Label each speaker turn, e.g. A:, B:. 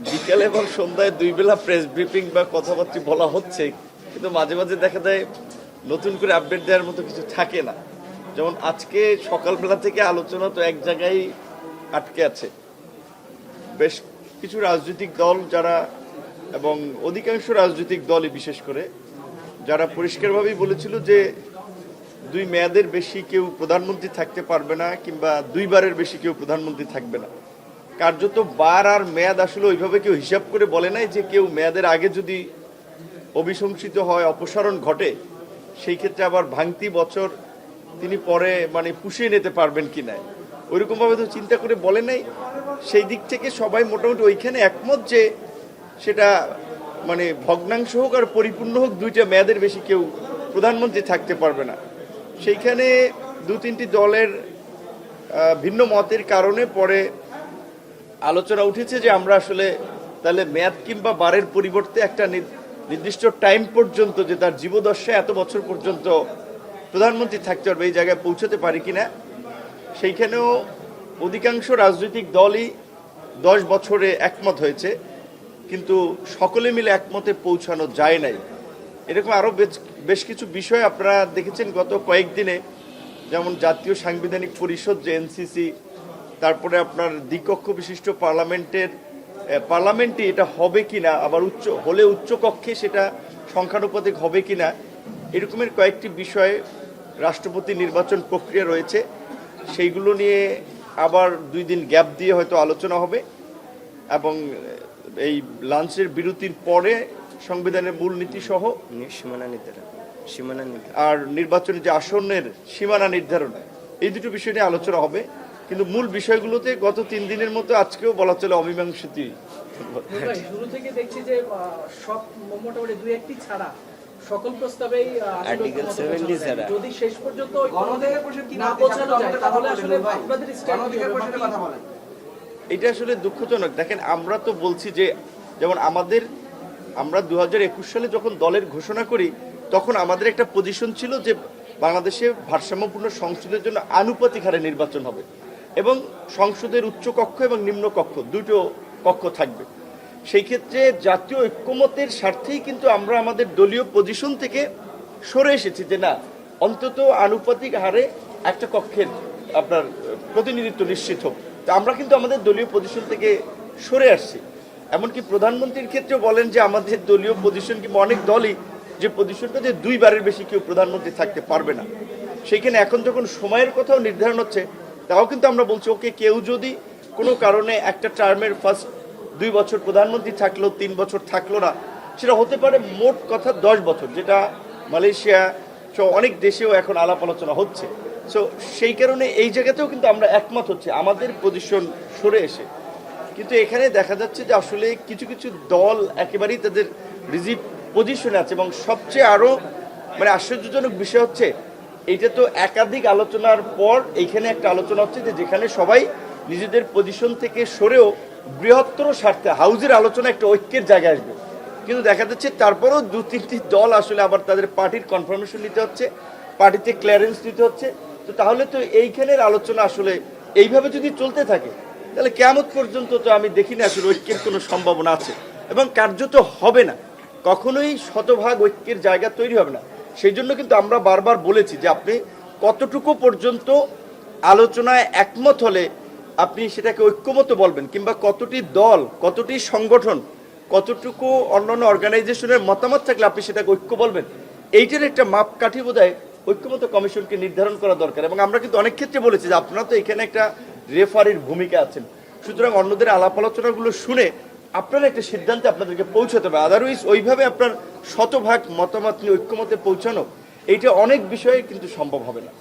A: বিকেলে এবং সন্ধ্যায় দুই বেলা প্রেস ব্রিফিং বা কথাবার্তা বলা হচ্ছে, কিন্তু মাঝে মাঝে দেখা যায় নতুন করে আপডেট দেওয়ার মতো কিছু থাকে না। যেমন আজকে সকালবেলা থেকে আলোচনা তো এক জায়গায় আটকে আছে। বেশ কিছু রাজনৈতিক দল যারা, এবং অধিকাংশ রাজনৈতিক দলই বিশেষ করে, যারা পরিষ্কারভাবেই বলেছিল যে দুই মেয়াদের বেশি কেউ প্রধানমন্ত্রী থাকতে পারবে না, কিংবা দুইবারের বেশি কেউ প্রধানমন্ত্রী থাকবে না। কার্যত বার আর মেয়াদ আসলে ওইভাবে কেউ হিসাব করে বলে নাই যে কেউ মেয়াদের আগে যদি অভিশংসিত হয়, অপসারণ ঘটে, সেই ক্ষেত্রে আবার ভাঙতি বছর তিনি পরে পুষিয়ে নিতে পারবেন কি না, ওইরকমভাবে তো চিন্তা করে বলে নাই। সেই দিক থেকে সবাই মোটামুটি ওইখানে একমত যে সেটা ভগ্নাংশ হোক আর পরিপূর্ণ হোক, দুইটা মেয়াদের বেশি কেউ প্রধানমন্ত্রী থাকতে পারবে না। সেইখানে দু তিনটি দলের ভিন্ন মতের কারণে পরে আলোচনা উঠেছে যে আমরা আসলে তাহলে মেয়াদ কিংবা বারের পরিবর্তে একটা নির্দিষ্ট টাইম পর্যন্ত, যে তার জীবদশায় এত বছর পর্যন্ত প্রধানমন্ত্রী থাকতে পারবে, এই জায়গায় পৌঁছতে পারি কিনা। সেইখানেও অধিকাংশ রাজনৈতিক দলই 10 বছরে একমত হয়েছে, কিন্তু সকলে মিলে একমতে পৌঁছানো যায় নাই। এরকম আরও বেশ কিছু বিষয় আপনারা দেখেছেন গত কয়েকদিনে, যেমন জাতীয় সাংবিধানিক পরিষদ যে এনসিসি, তারপরে আপনার দ্বিকক্ষ বিশিষ্ট পার্লামেন্টে এটা হবে কিনা, আবার উচ্চ কক্ষে সেটা সংখ্যানুপাতিক হবে কিনা, এরকমের কয়েকটি বিষয়ে রাষ্ট্রপতি নির্বাচন প্রক্রিয়া রয়েছে। সেইগুলো নিয়ে আবার 2 দিন গ্যাপ দিয়ে হয়তো আলোচনা হবে, এবং এই লাঞ্চের বিরতির পরে সংবিধানের মূলনীতি সহ
B: সীমানা নির্ধারণ
A: আর নির্বাচনের যে আসনের সীমানা নির্ধারণ, এই দুটো বিষয় নিয়ে আলোচনা হবে। কিন্তু মূল বিষয়গুলোতে গত 3 দিনের মতো আজকেও বলা চলে অমীমাংসিত।
C: শুরু থেকে দেখছি যে সব মোটামুটি 2-1টি ছাড়া সকল প্রস্তাবেই
B: আর্টিকেল 70 ছাড়া
C: যদি শেষ পর্যন্ত না পৌঁছানো যায়, তাহলে আসলে আপনাদের স্ট্যান্ড কথা বলেন।
A: এটা আসলে দুঃখজনক। দেখেন, আমরা তো বলছি যে, যেমন আমরা 2021 সালে যখন দলের ঘোষণা করি, তখন আমাদের একটা পজিশন ছিল যে বাংলাদেশে ভারসাম্যপূর্ণ সংসদের জন্য আনুপাতিক হারে নির্বাচন হবে, এবং সংসদের উচ্চ কক্ষ এবং নিম্ন কক্ষ দুটো কক্ষ থাকবে। সেই ক্ষেত্রে জাতীয় ঐক্যমতের স্বার্থেই কিন্তু আমরা আমাদের দলীয় পজিশন থেকে সরে এসেছি যে না, অন্তত আনুপাতিক হারে একটা কক্ষের আপনার প্রতিনিধিত্ব নিশ্চিত হোক। তো আমরা কিন্তু আমাদের দলীয় পজিশন থেকে সরে আসছি। এমনকি প্রধানমন্ত্রীর ক্ষেত্রেও বলেন যে আমাদের দলীয় পজিশন, কিংবা অনেক দলই যে পজিশনটা, যে 2 বারের বেশি কেউ প্রধানমন্ত্রী থাকতে পারবে না। সেইখানে এখন যখন সময়ের কথাও নির্ধারণ হচ্ছে, তাও কিন্তু আমরা বলছি ওকে, কেউ যদি কোনো কারণে একটা টার্মের ফার্স্ট 2 বছর প্রধানমন্ত্রী থাকলো, 3 বছর থাকলো না, সেটা হতে পারে মোট কথা 10 বছর, যেটা মালয়েশিয়া সহ অনেক দেশেও এখন আলাপ আলোচনা হচ্ছে। সো সেই কারণে এই জায়গাতেও কিন্তু আমরা একমত হচ্ছে আমাদের পজিশন সরে এসে। কিন্তু এখানে দেখা যাচ্ছে যে আসলে কিছু কিছু দল একেবারেই তাদের রিজিড পজিশনে আছে, এবং সবচেয়ে আরও আশ্চর্যজনক বিষয় হচ্ছে, এইটা তো একাধিক আলোচনার পর এইখানে একটা আলোচনা হচ্ছে যে যেখানে সবাই নিজেদের পজিশন থেকে সরেও বৃহত্তর স্বার্থে হাউজের আলোচনা একটা ঐক্যের জায়গায় আসবে। কিন্তু দেখা যাচ্ছে তারপরেও 2-3টি দল আসলে আবার তাদের পার্টির কনফার্মেশন নিতে হচ্ছে, পার্টিতে ক্লিয়ারেন্স দিতে হচ্ছে। তো তাহলে তো এইখানের আলোচনা আসলে এইভাবে যদি চলতে থাকে, তাহলে কিয়ামত পর্যন্ত তো আমি দেখি না আসলে ঐক্যের কোনো সম্ভাবনা আছে, এবং কার্যত হবে না, কখনোই শতভাগ ঐক্যের জায়গা তৈরি হবে না। সেই জন্য কিন্তু আমরা বারবার বলেছি যে আপনি কতটুকু পর্যন্ত আলোচনায় একমত হলে আপনি সেটাকে ঐক্যমত বলবেন, কিংবা কতটি দল, কতটি সংগঠন, কতটুকু অন্যান্য অর্গানাইজেশনের মতামত থাকলে আপনি সেটাকে ঐক্য বলবেন, এইটার একটা মাপকাঠি বোধহয় ঐক্যমত কমিশনকে নির্ধারণ করা দরকার। এবং আমরা কিন্তু অনেক ক্ষেত্রে বলেছি যে আপনারা তো এখানে একটা রেফারির ভূমিকা আছেন, সুতরাং অন্যদের আলাপ আলোচনাগুলো শুনে আপনারা একটা সিদ্ধান্তে আপনাদেরকে পৌঁছাতে হবে। আদারওয়াইজ ওইভাবে আপনার শতভাগ মতামত নিয়ে ঐক্যমতে পৌঁছানো, এইটা অনেক বিষয়ে কিন্তু সম্ভব হবে না।